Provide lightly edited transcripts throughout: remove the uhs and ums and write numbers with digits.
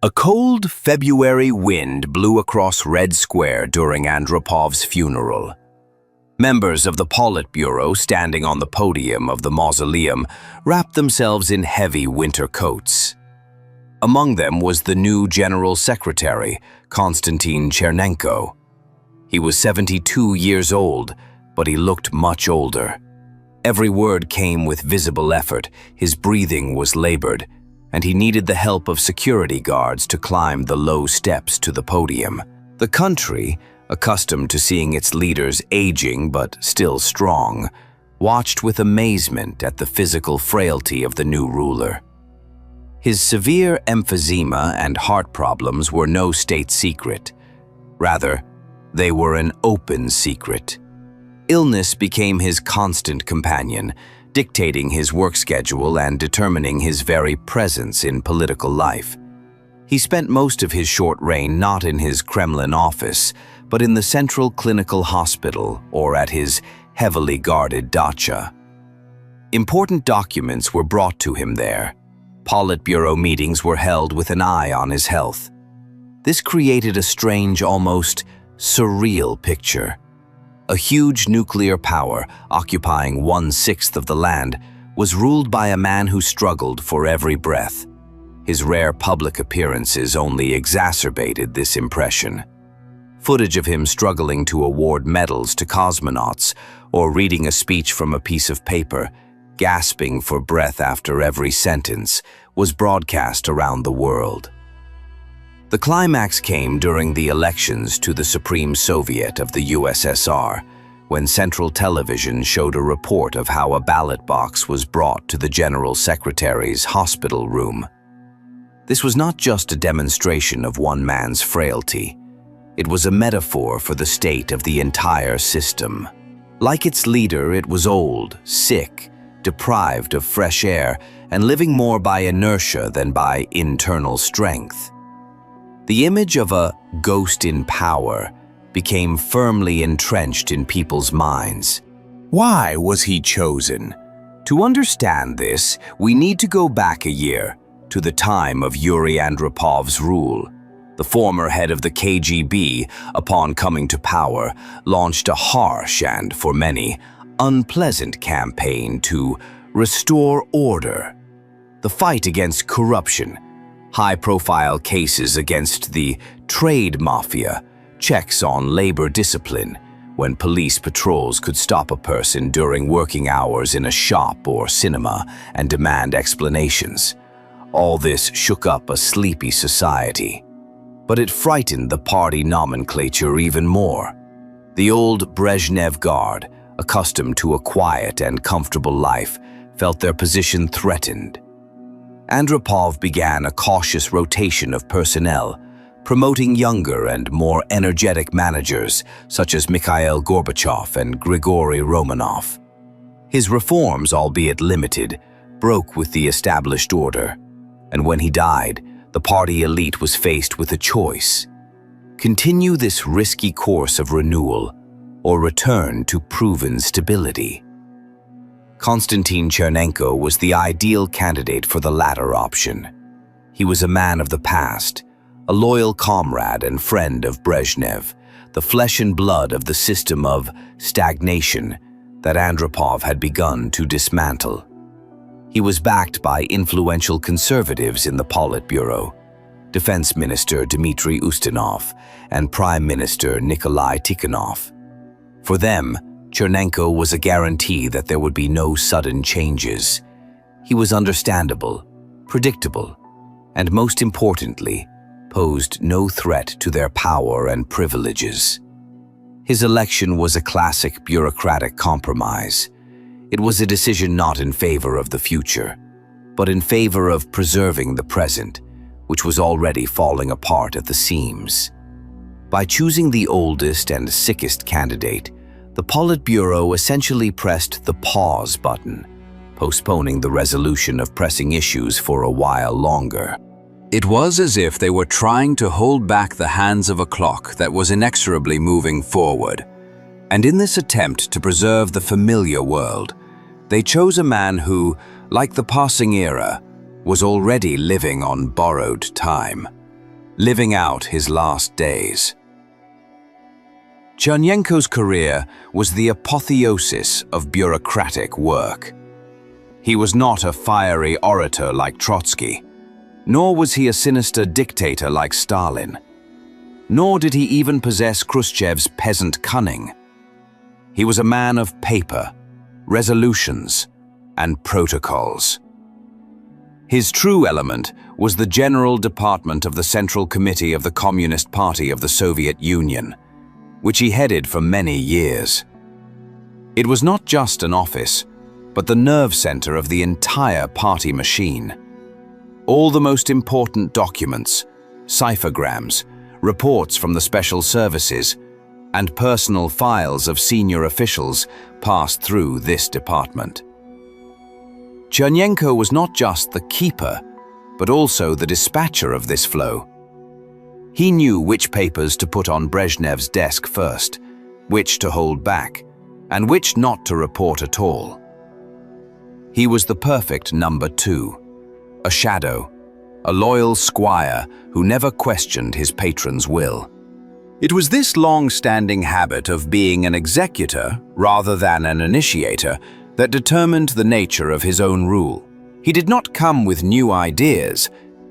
A cold February wind blew across Red Square during Andropov's funeral. Members of the Politburo standing on the podium of the mausoleum wrapped themselves in heavy winter coats. Among them was the new General Secretary, Konstantin Chernenko. He was 72 years old, but he looked much older. Every word came with visible effort, his breathing was labored, and he needed the help of security guards to climb the low steps to the podium. The country, accustomed to seeing its leaders aging but still strong, watched with amazement at the physical frailty of the new ruler. His severe emphysema and heart problems were no state secret. Rather, they were an open secret. Illness became his constant companion, dictating his work schedule and determining his very presence in political life. He spent most of his short reign not in his Kremlin office, but in the Central Clinical Hospital or at his heavily guarded dacha. Important documents were brought to him there. Politburo meetings were held with an eye on his health. This created a strange, almost surreal picture. A huge nuclear power, occupying 1/6 of the land, was ruled by a man who struggled for every breath. His rare public appearances only exacerbated this impression. Footage of him struggling to award medals to cosmonauts or reading a speech from a piece of paper, gasping for breath after every sentence, was broadcast around the world. The climax came during the elections to the Supreme Soviet of the USSR, when Central Television showed a report of how a ballot box was brought to the General Secretary's hospital room. This was not just a demonstration of one man's frailty. It was a metaphor for the state of the entire system. Like its leader, it was old, sick, deprived of fresh air, and living more by inertia than by internal strength. The image of a ghost in power became firmly entrenched in people's minds. Why was he chosen? To understand this, we need to go back a year, to the time of Yuri Andropov's rule. The former head of the KGB, upon coming to power, launched a harsh and, for many, unpleasant campaign to restore order. The fight against corruption, high-profile cases against the trade mafia, checks on labor discipline, when police patrols could stop a person during working hours in a shop or cinema and demand explanations. All this shook up a sleepy society. But it frightened the party nomenclature even more. The old Brezhnev Guard, accustomed to a quiet and comfortable life, felt their position threatened. Andropov began a cautious rotation of personnel, promoting younger and more energetic managers such as Mikhail Gorbachev and Grigory Romanov. His reforms, albeit limited, broke with the established order, and when he died, the party elite was faced with a choice: continue this risky course of renewal or return to proven stability. Konstantin Chernenko was the ideal candidate for the latter option. He was a man of the past, a loyal comrade and friend of Brezhnev, the flesh and blood of the system of stagnation that Andropov had begun to dismantle. He was backed by influential conservatives in the Politburo, Defense Minister Dmitry Ustinov and Prime Minister Nikolai Tikhonov. For them, Chernenko was a guarantee that there would be no sudden changes. He was understandable, predictable, and most importantly, posed no threat to their power and privileges. His election was a classic bureaucratic compromise. It was a decision not in favor of the future, but in favor of preserving the present, which was already falling apart at the seams. By choosing the oldest and sickest candidate, the Politburo essentially pressed the pause button, postponing the resolution of pressing issues for a while longer. It was as if they were trying to hold back the hands of a clock that was inexorably moving forward. And in this attempt to preserve the familiar world, they chose a man who, like the passing era, was already living on borrowed time. living out his last days. Chernenko's career was the apotheosis of bureaucratic work. He was not a fiery orator like Trotsky, nor was he a sinister dictator like Stalin, nor did he even possess Khrushchev's peasant cunning. He was a man of paper, resolutions, and protocols. His true element was the General Department of the Central Committee of the Communist Party of the Soviet Union, which he headed for many years. It was not just an office, but the nerve center of the entire party machine. All the most important documents, ciphergrams, reports from the special services, and personal files of senior officials passed through this department. Chernenko was not just the keeper, but also the dispatcher of this flow. He knew which papers to put on Brezhnev's desk first, which to hold back, and which not to report at all. He was the perfect number two, a shadow, a loyal squire who never questioned his patron's will. It was this long-standing habit of being an executor rather than an initiator that determined the nature of his own rule. He did not come with new ideas.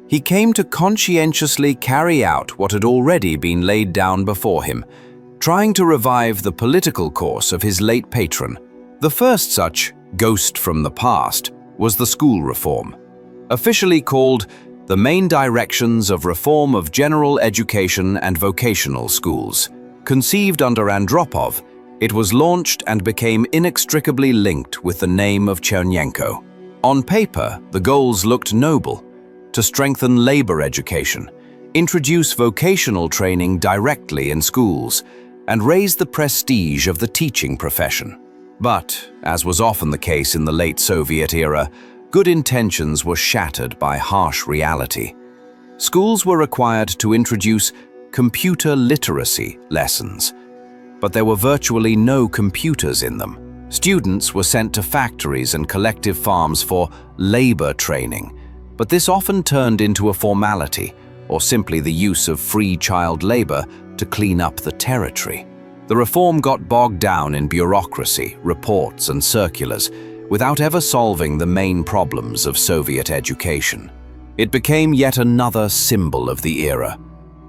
He came to conscientiously carry out what had already been laid down before him, trying to revive the political course of his late patron. The first such ghost from the past was the school reform, officially called the Main Directions of Reform of General Education and Vocational Schools. Conceived under Andropov, it was launched and became inextricably linked with the name of Chernenko. On paper, the goals looked noble: to strengthen labor education, introduce vocational training directly in schools, and raise the prestige of the teaching profession. But, as was often the case in the late Soviet era, good intentions were shattered by harsh reality. Schools were required to introduce computer literacy lessons, but there were virtually no computers in them. Students were sent to factories and collective farms for labor training, but this often turned into a formality, or simply the use of free child labor to clean up the territory. The reform got bogged down in bureaucracy, reports, and circulars, without ever solving the main problems of Soviet education. It became yet another symbol of the era,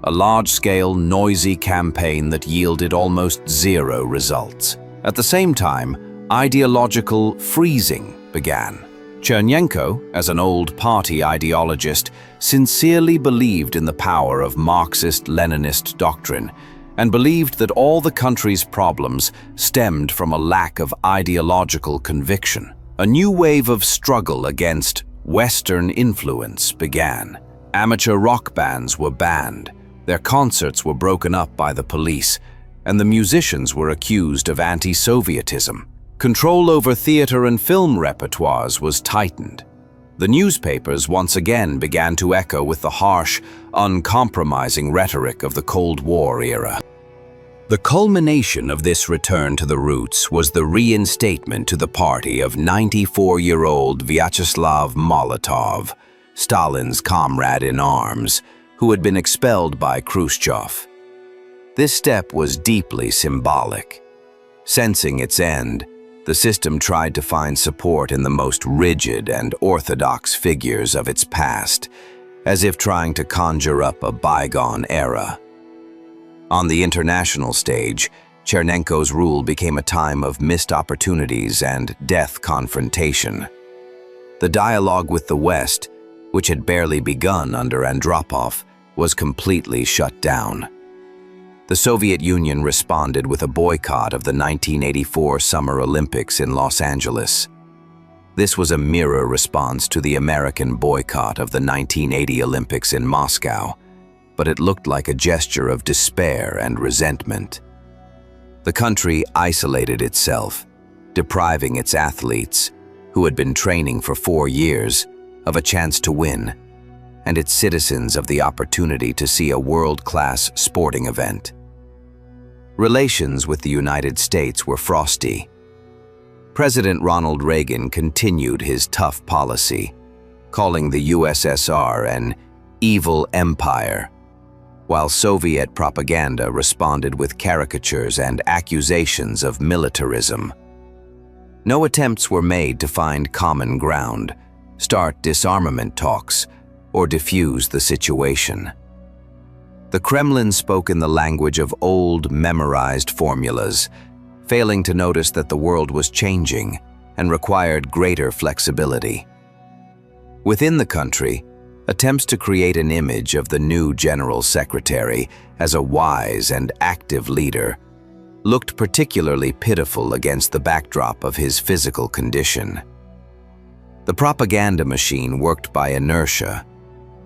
a large-scale, noisy campaign that yielded almost zero results. At the same time, ideological freezing began. Chernenko, as an old party ideologist, sincerely believed in the power of Marxist-Leninist doctrine and believed that all the country's problems stemmed from a lack of ideological conviction. A new wave of struggle against Western influence began. Amateur rock bands were banned, their concerts were broken up by the police, and the musicians were accused of anti-Sovietism. Control over theater and film repertoires was tightened. The newspapers once again began to echo with the harsh, uncompromising rhetoric of the Cold War era. The culmination of this return to the roots was the reinstatement to the party of 94-year-old Vyacheslav Molotov, Stalin's comrade in arms, who had been expelled by Khrushchev. This step was deeply symbolic. Sensing its end, the system tried to find support in the most rigid and orthodox figures of its past, as if trying to conjure up a bygone era. On the international stage, Chernenko's rule became a time of missed opportunities and death confrontation. The dialogue with the West, which had barely begun under Andropov, was completely shut down. The Soviet Union responded with a boycott of the 1984 Summer Olympics in Los Angeles. This was a mirror response to the American boycott of the 1980 Olympics in Moscow, but it looked like a gesture of despair and resentment. The country isolated itself, depriving its athletes, who had been training for 4 years, of a chance to win, and its citizens of the opportunity to see a world-class sporting event. Relations with the United States were frosty. President Ronald Reagan continued his tough policy, calling the USSR an evil empire while Soviet propaganda responded with caricatures and accusations of militarism. No attempts were made to find common ground, start disarmament talks, or defuse the situation. The Kremlin spoke in the language of old, memorized formulas, failing to notice that the world was changing and required greater flexibility. Within the country, attempts to create an image of the new General Secretary as a wise and active leader looked particularly pitiful against the backdrop of his physical condition. The propaganda machine worked by inertia,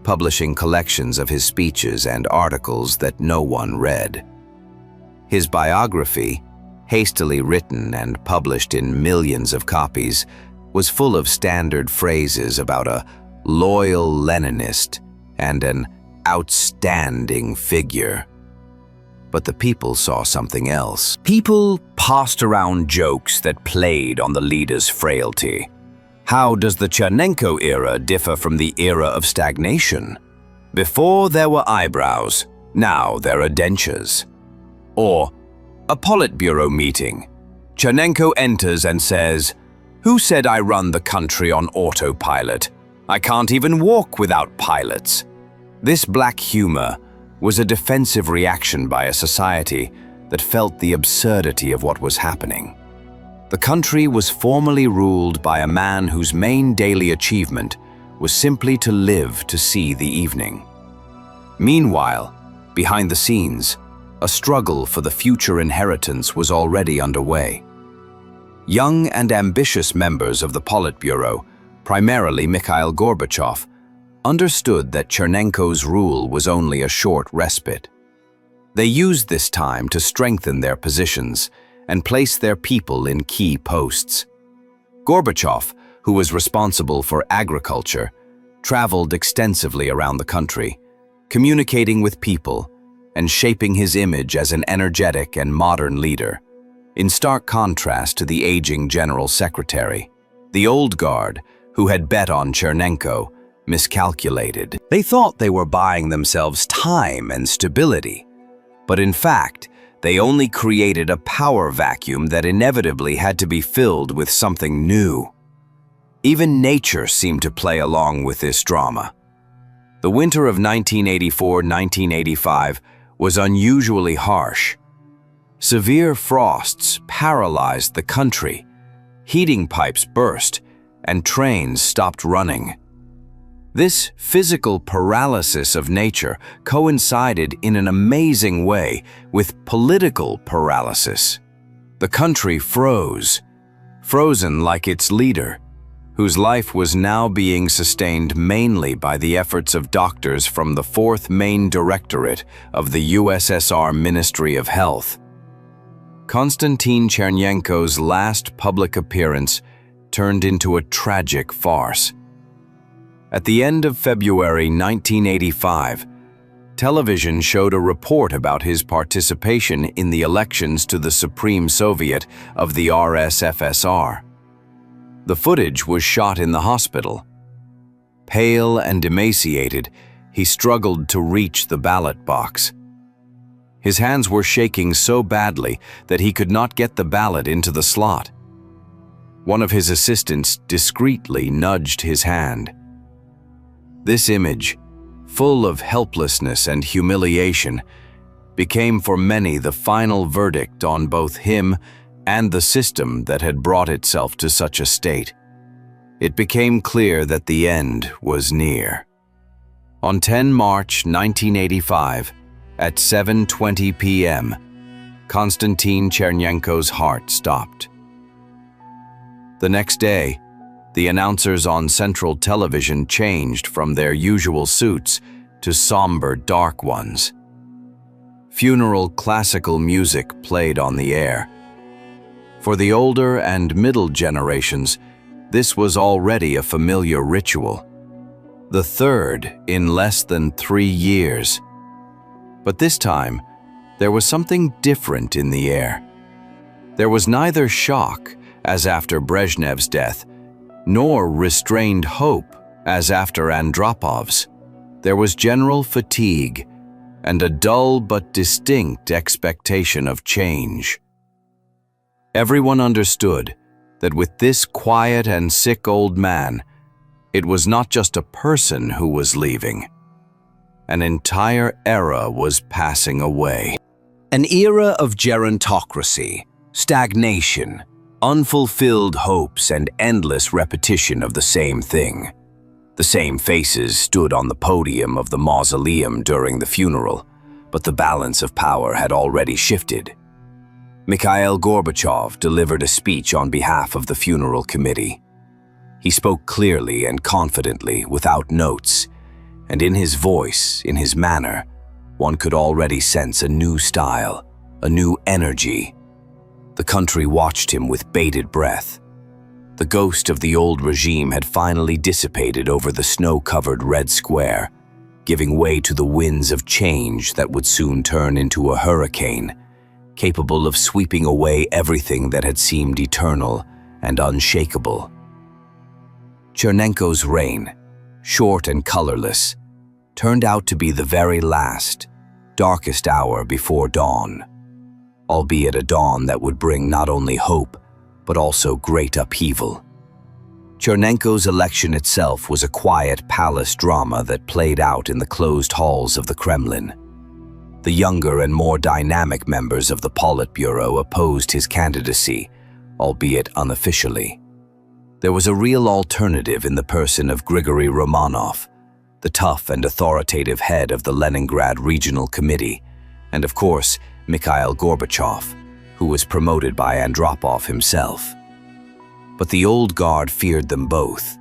publishing collections of his speeches and articles that no one read. His biography, hastily written and published in millions of copies, was full of standard phrases about a loyal Leninist and an outstanding figure. But the people saw something else. People passed around jokes that played on the leader's frailty. How does the Chernenko era differ from the era of stagnation? Before there were eyebrows, now there are dentures. Or, a Politburo meeting. Chernenko enters and says, "Who said I run the country on autopilot? I can't even walk without pilots." This black humor was a defensive reaction by a society that felt the absurdity of what was happening. The country was formally ruled by a man whose main daily achievement was simply to live to see the evening. Meanwhile, behind the scenes, a struggle for the future inheritance was already underway. Young and ambitious members of the Politburo, primarily Mikhail Gorbachev, understood that Chernenko's rule was only a short respite. They used this time to strengthen their positions and place their people in key posts. Gorbachev, who was responsible for agriculture, traveled extensively around the country, communicating with people and shaping his image as an energetic and modern leader, in stark contrast to the aging General Secretary. The old guard, who had bet on Chernenko, miscalculated. They thought they were buying themselves time and stability, but in fact, they only created a power vacuum that inevitably had to be filled with something new. Even nature seemed to play along with this drama. The winter of 1984-1985 was unusually harsh. Severe frosts paralyzed the country, heating pipes burst, and trains stopped running. This physical paralysis of nature coincided in an amazing way with political paralysis. The country froze, frozen like its leader, whose life was now being sustained mainly by the efforts of doctors from the 4th Main Directorate of the USSR Ministry of Health. Konstantin Chernenko's last public appearance turned into a tragic farce. At the end of February 1985, television showed a report about his participation in the elections to the Supreme Soviet of the RSFSR. The footage was shot in the hospital. Pale and emaciated, he struggled to reach the ballot box. His hands were shaking so badly that he could not get the ballot into the slot. One of his assistants discreetly nudged his hand. This image, full of helplessness and humiliation, became for many the final verdict on both him and the system that had brought itself to such a state. It became clear that the end was near. On 10 March 1985, at 7:20 p.m., Konstantin Chernenko's heart stopped. The next day, the announcers on Central Television changed from their usual suits to somber, dark ones. Funeral classical music played on the air. For the older and middle generations, this was already a familiar ritual, the third in less than 3 years. But this time, there was something different in the air. There was neither shock, as after Brezhnev's death, nor restrained hope, as after Andropov's. There was general fatigue, and a dull but distinct expectation of change. Everyone understood that with this quiet and sick old man, it was not just a person who was leaving. An entire era was passing away. An era of gerontocracy, stagnation, unfulfilled hopes, and endless repetition of the same thing. The same faces stood on the podium of the mausoleum during the funeral, but the balance of power had already shifted. Mikhail Gorbachev delivered a speech on behalf of the funeral committee. He spoke clearly and confidently, without notes, and in his voice, in his manner, one could already sense a new style, a new energy. The country watched him with bated breath. The ghost of the old regime had finally dissipated over the snow-covered Red Square, giving way to the winds of change that would soon turn into a hurricane, capable of sweeping away everything that had seemed eternal and unshakable. Chernenko's reign, short and colorless, turned out to be the very last, darkest hour before dawn, albeit a dawn that would bring not only hope, but also great upheaval. Chernenko's election itself was a quiet palace drama that played out in the closed halls of the Kremlin. The younger and more dynamic members of the Politburo opposed his candidacy, albeit unofficially. There was a real alternative in the person of Grigory Romanov, the tough and authoritative head of the Leningrad Regional Committee, and of course, Mikhail Gorbachev, who was promoted by Andropov himself. But the old guard feared them both.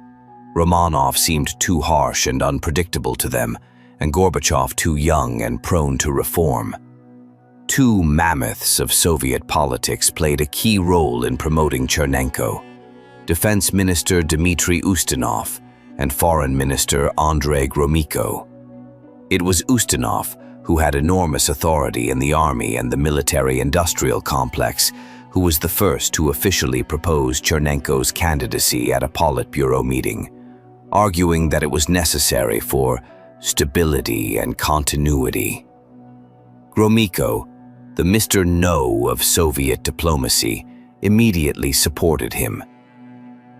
Romanov seemed too harsh and unpredictable to them, and Gorbachev too young and prone to reform. Two mammoths of Soviet politics played a key role in promoting Chernenko: Defense Minister Dmitry Ustinov and Foreign Minister Andrei Gromyko. It was Ustinov, who had enormous authority in the army and the military-industrial complex, who was the first to officially propose Chernenko's candidacy at a Politburo meeting, arguing that it was necessary for stability and continuity. Gromyko, the Mr. No of Soviet diplomacy, immediately supported him.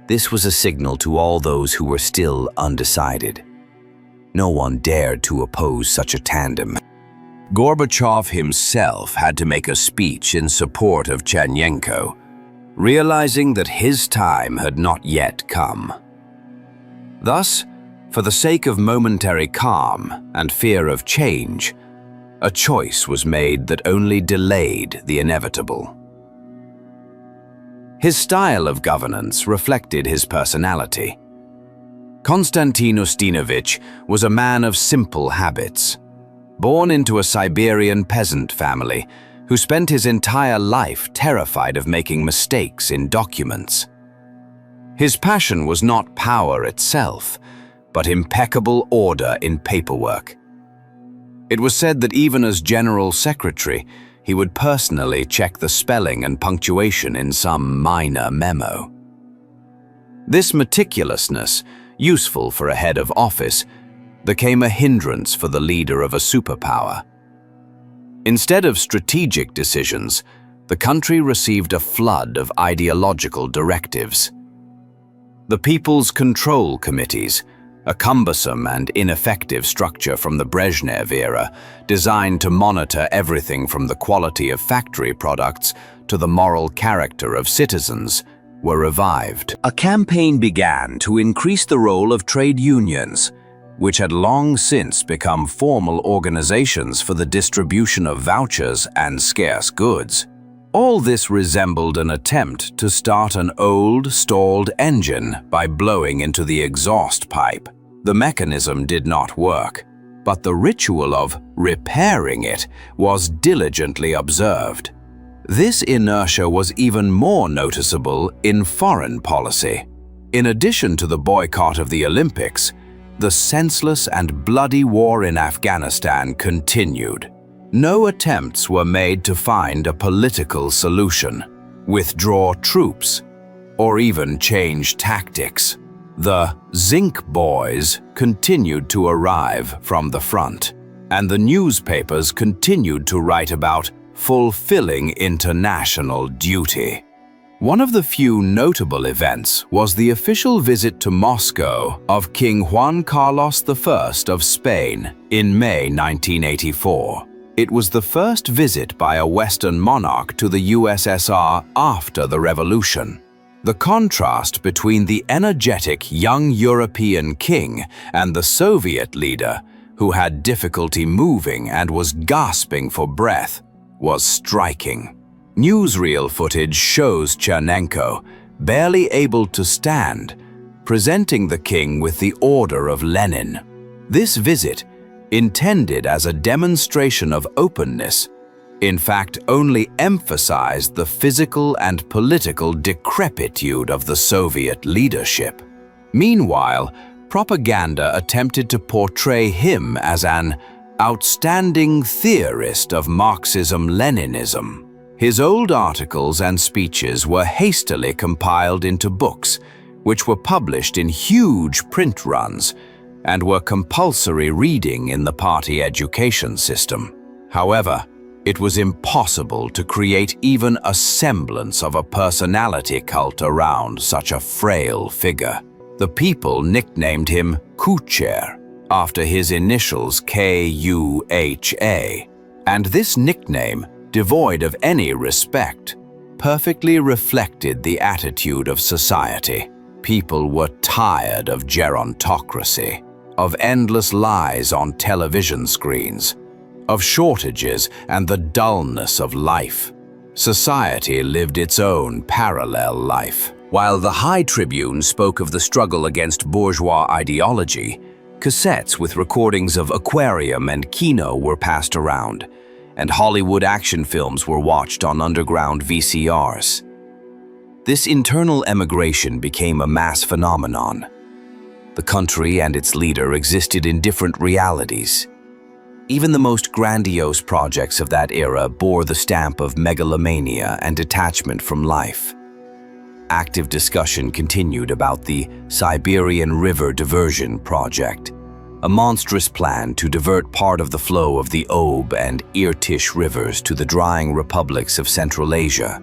This was a signal to all those who were still undecided. No one dared to oppose such a tandem. Gorbachev himself had to make a speech in support of Chernenko, realizing that his time had not yet come. Thus, for the sake of momentary calm and fear of change, a choice was made that only delayed the inevitable. His style of governance reflected his personality. Konstantin Ustinovich was a man of simple habits, born into a Siberian peasant family who spent his entire life terrified of making mistakes in documents. His passion was not power itself, but impeccable order in paperwork. It was said that even as General Secretary, he would personally check the spelling and punctuation in some minor memo. This meticulousness, useful for a head of office, became a hindrance for the leader of a superpower. Instead of strategic decisions, the country received a flood of ideological directives. The People's Control Committees, a cumbersome and ineffective structure from the Brezhnev era, designed to monitor everything from the quality of factory products to the moral character of citizens, were revived. A campaign began to increase the role of trade unions, which had long since become formal organizations for the distribution of vouchers and scarce goods. All this resembled an attempt to start an old, stalled engine by blowing into the exhaust pipe. The mechanism did not work, but the ritual of repairing it was diligently observed. This inertia was even more noticeable in foreign policy. In addition to the boycott of the Olympics, the senseless and bloody war in Afghanistan continued. No attempts were made to find a political solution, withdraw troops, or even change tactics. The Zinc Boys continued to arrive from the front. and the newspapers continued to write about fulfilling international duty. One of the few notable events was the official visit to Moscow of King Juan Carlos I of Spain in May 1984. It was the first visit by a Western monarch to the USSR after the revolution. The contrast between the energetic young European king and the Soviet leader, who had difficulty moving and was gasping for breath, was striking. Newsreel footage shows Chernenko, barely able to stand, presenting the king with the Order of Lenin. This visit, intended as a demonstration of openness, in fact only emphasized the physical and political decrepitude of the Soviet leadership. Meanwhile, propaganda attempted to portray him as an outstanding theorist of Marxism-Leninism. His old articles and speeches were hastily compiled into books, which were published in huge print runs and were compulsory reading in the party education system. However, it was impossible to create even a semblance of a personality cult around such a frail figure. The people nicknamed him Kucher, after his initials K-U-H-A, and this nickname, devoid of any respect, perfectly reflected the attitude of society. People were tired of gerontocracy, of endless lies on television screens, of shortages and the dullness of life. Society lived its own parallel life. While the High Tribune spoke of the struggle against bourgeois ideology, cassettes with recordings of Aquarium and Kino were passed around, and Hollywood action films were watched on underground VCRs. This internal emigration became a mass phenomenon. The country and its leader existed in different realities. Even the most grandiose projects of that era bore the stamp of megalomania and detachment from life. Active discussion continued about the Siberian River Diversion Project, a monstrous plan to divert part of the flow of the Ob and Irtysh rivers to the drying republics of Central Asia.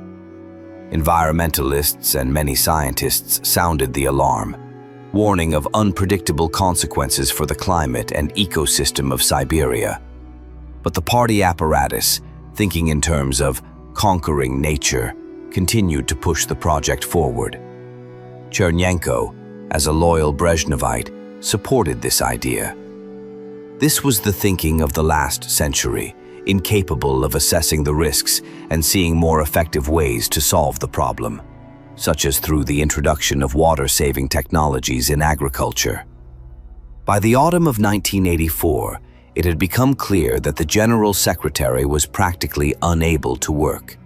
Environmentalists and many scientists sounded the alarm, warning of unpredictable consequences for the climate and ecosystem of Siberia. But the party apparatus, thinking in terms of conquering nature, continued to push the project forward. Chernenko, as a loyal Brezhnevite, supported this idea. This was the thinking of the last century, incapable of assessing the risks and seeing more effective ways to solve the problem, such as through the introduction of water-saving technologies in agriculture. By the autumn of 1984, it had become clear that the General Secretary was practically unable to work.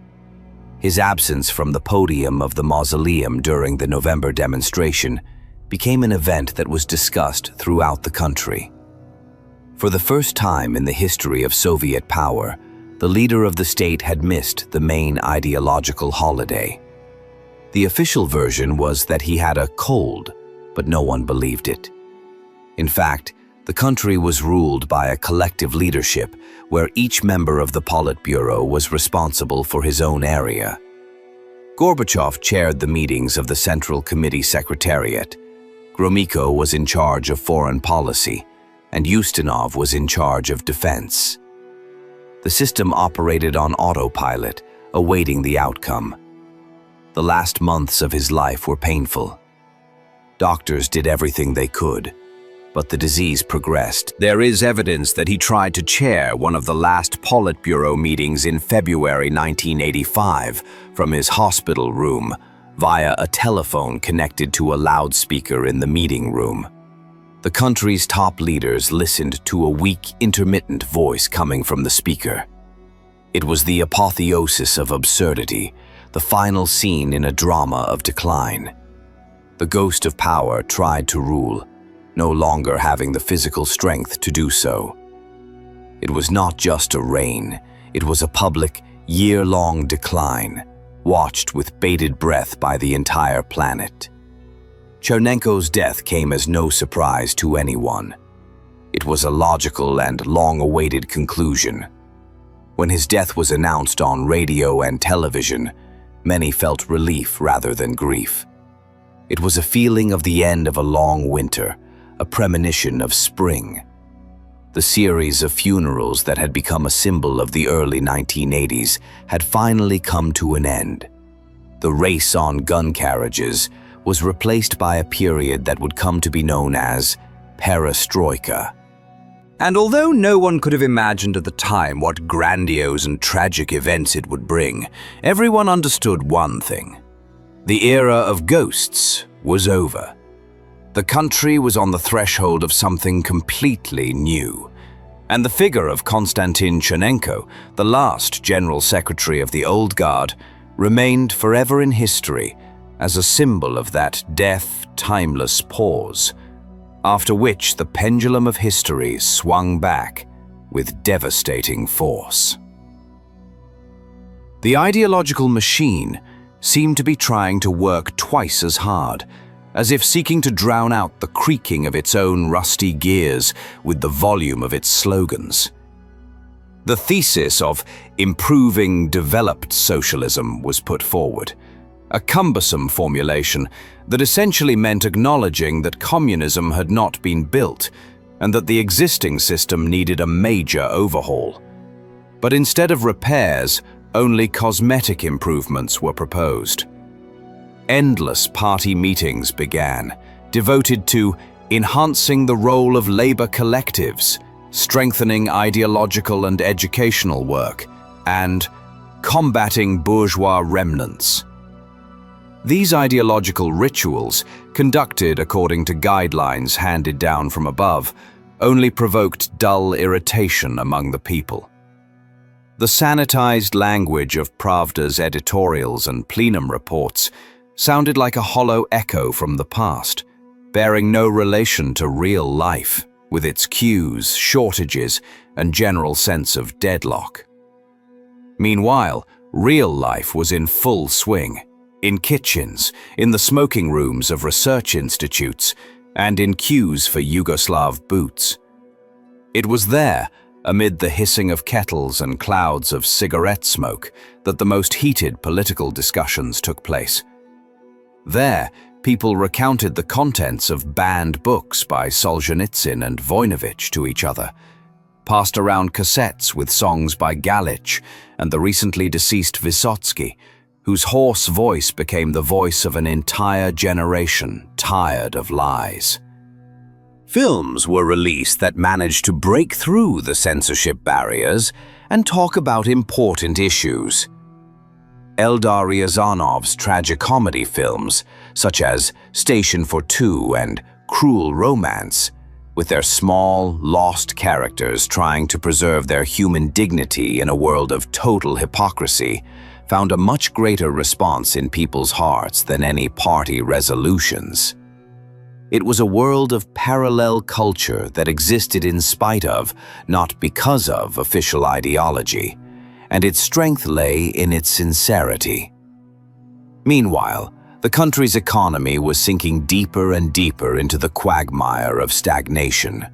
His absence from the podium of the mausoleum during the November demonstration became an event that was discussed throughout the country. For the first time in the history of Soviet power, the leader of the state had missed the main ideological holiday. The official version was that he had a cold, but no one believed it. In fact, the country was ruled by a collective leadership where each member of the Politburo was responsible for his own area. Gorbachev chaired the meetings of the Central Committee Secretariat. Gromyko was in charge of foreign policy, and Ustinov was in charge of defense. The system operated on autopilot, awaiting the outcome. The last months of his life were painful. Doctors did everything they could, but the disease progressed. There is evidence that he tried to chair one of the last Politburo meetings in February 1985 from his hospital room via a telephone connected to a loudspeaker in the meeting room. The country's top leaders listened to a weak, intermittent voice coming from the speaker. It was the apotheosis of absurdity, the final scene in a drama of decline. The ghost of power tried to rule, no longer having the physical strength to do so. It was not just a reign, it was a public, year-long decline, watched with bated breath by the entire planet. Chernenko's death came as no surprise to anyone. It was a logical and long-awaited conclusion. When his death was announced on radio and television, many felt relief rather than grief. It was a feeling of the end of a long winter, a premonition of spring. The series of funerals that had become a symbol of the early 1980s had finally come to an end. The race on gun carriages was replaced by a period that would come to be known as perestroika. And although no one could have imagined at the time what grandiose and tragic events it would bring, everyone understood one thing. The era of ghosts was over. The country was on the threshold of something completely new. And the figure of Konstantin Chernenko, the last General Secretary of the Old Guard, remained forever in history as a symbol of that death, timeless pause, after which the pendulum of history swung back with devastating force. The ideological machine seemed to be trying to work twice as hard, as if seeking to drown out the creaking of its own rusty gears with the volume of its slogans. The thesis of improving developed socialism was put forward, a cumbersome formulation that essentially meant acknowledging that communism had not been built and that the existing system needed a major overhaul. But instead of repairs, only cosmetic improvements were proposed. Endless party meetings began, devoted to enhancing the role of labor collectives, strengthening ideological and educational work, and combating bourgeois remnants. These ideological rituals, conducted according to guidelines handed down from above, only provoked dull irritation among the people. The sanitized language of Pravda's editorials and plenum reports sounded like a hollow echo from the past, bearing no relation to real life, with its queues, shortages, and general sense of deadlock. Meanwhile, real life was in full swing, in kitchens, in the smoking rooms of research institutes, and in queues for Yugoslav boots. It was there, amid the hissing of kettles and clouds of cigarette smoke, that the most heated political discussions took place. There, people recounted the contents of banned books by Solzhenitsyn and Voinovich to each other, passed around cassettes with songs by Galich and the recently deceased Vysotsky, whose hoarse voice became the voice of an entire generation tired of lies. Films were released that managed to break through the censorship barriers and talk about important issues. Eldar Ryazanov's tragicomedy films, such as Station for Two and Cruel Romance, with their small, lost characters trying to preserve their human dignity in a world of total hypocrisy, found a much greater response in people's hearts than any party resolutions. It was a world of parallel culture that existed in spite of, not because of, official ideology, and its strength lay in its sincerity. Meanwhile, the country's economy was sinking deeper and deeper into the quagmire of stagnation.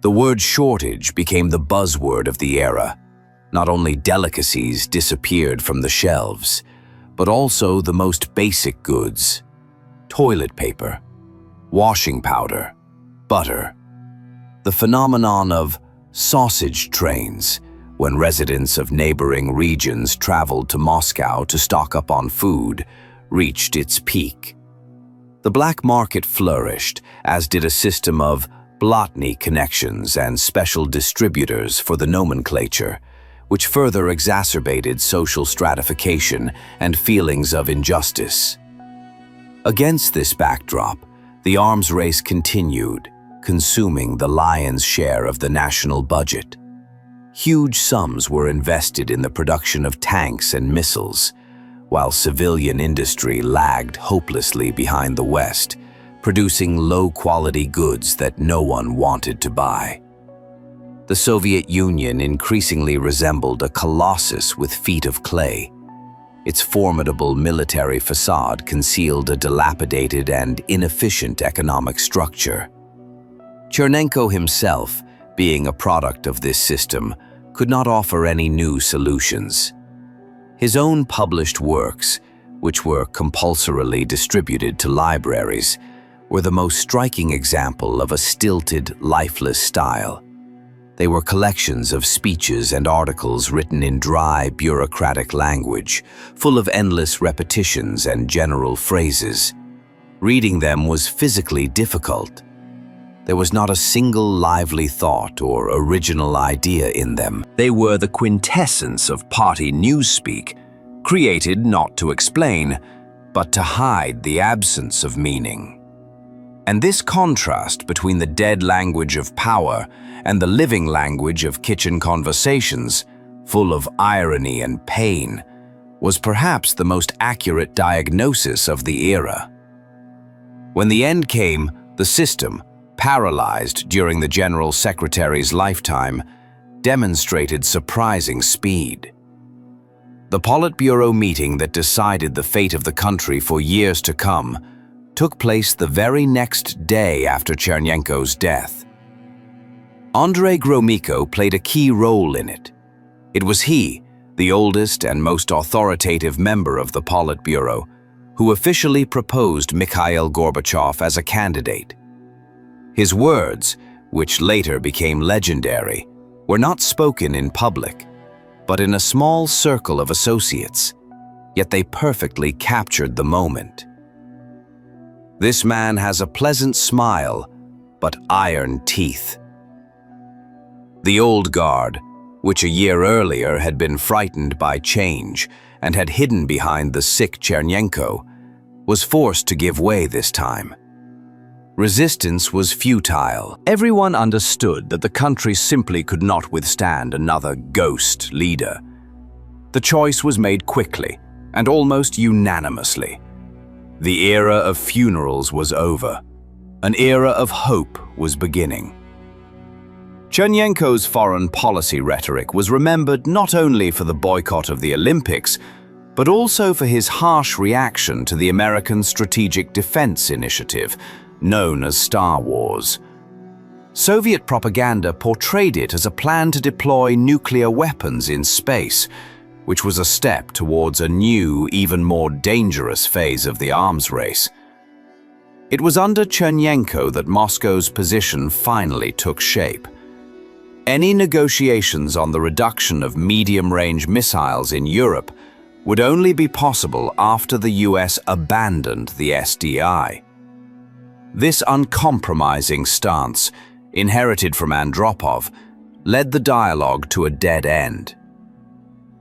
The word shortage became the buzzword of the era. Not only delicacies disappeared from the shelves, but also the most basic goods: toilet paper, washing powder, butter. The phenomenon of sausage trains, when residents of neighboring regions traveled to Moscow to stock up on food, reached its peak. The black market flourished, as did a system of blotny connections and special distributors for the nomenclature, which further exacerbated social stratification and feelings of injustice. Against this backdrop, the arms race continued, consuming the lion's share of the national budget. Huge sums were invested in the production of tanks and missiles, while civilian industry lagged hopelessly behind the West, producing low-quality goods that no one wanted to buy. The Soviet Union increasingly resembled a colossus with feet of clay. Its formidable military facade concealed a dilapidated and inefficient economic structure. Chernenko himself, being a product of this system, could not offer any new solutions. His own published works, which were compulsorily distributed to libraries, were the most striking example of a stilted, lifeless style. They were collections of speeches and articles written in dry, bureaucratic language, full of endless repetitions and general phrases. Reading them was physically difficult. There was not a single lively thought or original idea in them. They were the quintessence of party newspeak, created not to explain, but to hide the absence of meaning. And this contrast between the dead language of power and the living language of kitchen conversations, full of irony and pain, was perhaps the most accurate diagnosis of the era. When the end came, the system, paralyzed during the General Secretary's lifetime, demonstrated surprising speed. The Politburo meeting that decided the fate of the country for years to come took place the very next day after Chernenko's death. Andrei Gromyko played a key role in it. It was he, the oldest and most authoritative member of the Politburo, who officially proposed Mikhail Gorbachev as a candidate. His words, which later became legendary, were not spoken in public, but in a small circle of associates, yet they perfectly captured the moment. This man has a pleasant smile, but iron teeth. The old guard, which a year earlier had been frightened by change and had hidden behind the sick Chernenko, was forced to give way this time. Resistance was futile. Everyone understood that the country simply could not withstand another ghost leader. The choice was made quickly and almost unanimously. The era of funerals was over. An era of hope was beginning. Chernenko's foreign policy rhetoric was remembered not only for the boycott of the Olympics, but also for his harsh reaction to the American Strategic Defense Initiative, known as Star Wars. Soviet propaganda portrayed it as a plan to deploy nuclear weapons in space, which was a step towards a new, even more dangerous phase of the arms race. It was under Chernenko that Moscow's position finally took shape. Any negotiations on the reduction of medium-range missiles in Europe would only be possible after the US abandoned the SDI. This uncompromising stance, inherited from Andropov, led the dialogue to a dead end.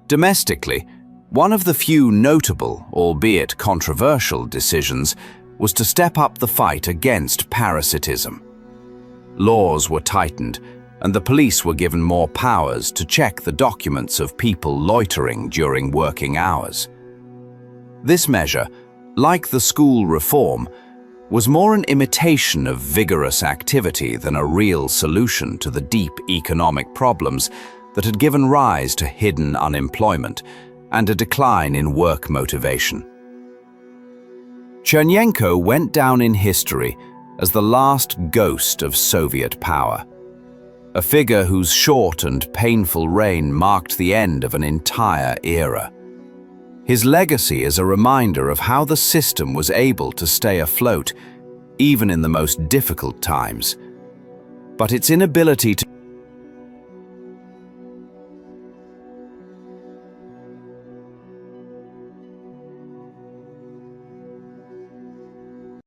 Domestically, one of the few notable, albeit controversial, decisions was to step up the fight against parasitism. Laws were tightened, and the police were given more powers to check the documents of people loitering during working hours. This measure, like the school reform, was more an imitation of vigorous activity than a real solution to the deep economic problems that had given rise to hidden unemployment and a decline in work motivation. Chernenko went down in history as the last ghost of Soviet power, a figure whose short and painful reign marked the end of an entire era. His legacy is a reminder of how the system was able to stay afloat, even in the most difficult times. But its inability to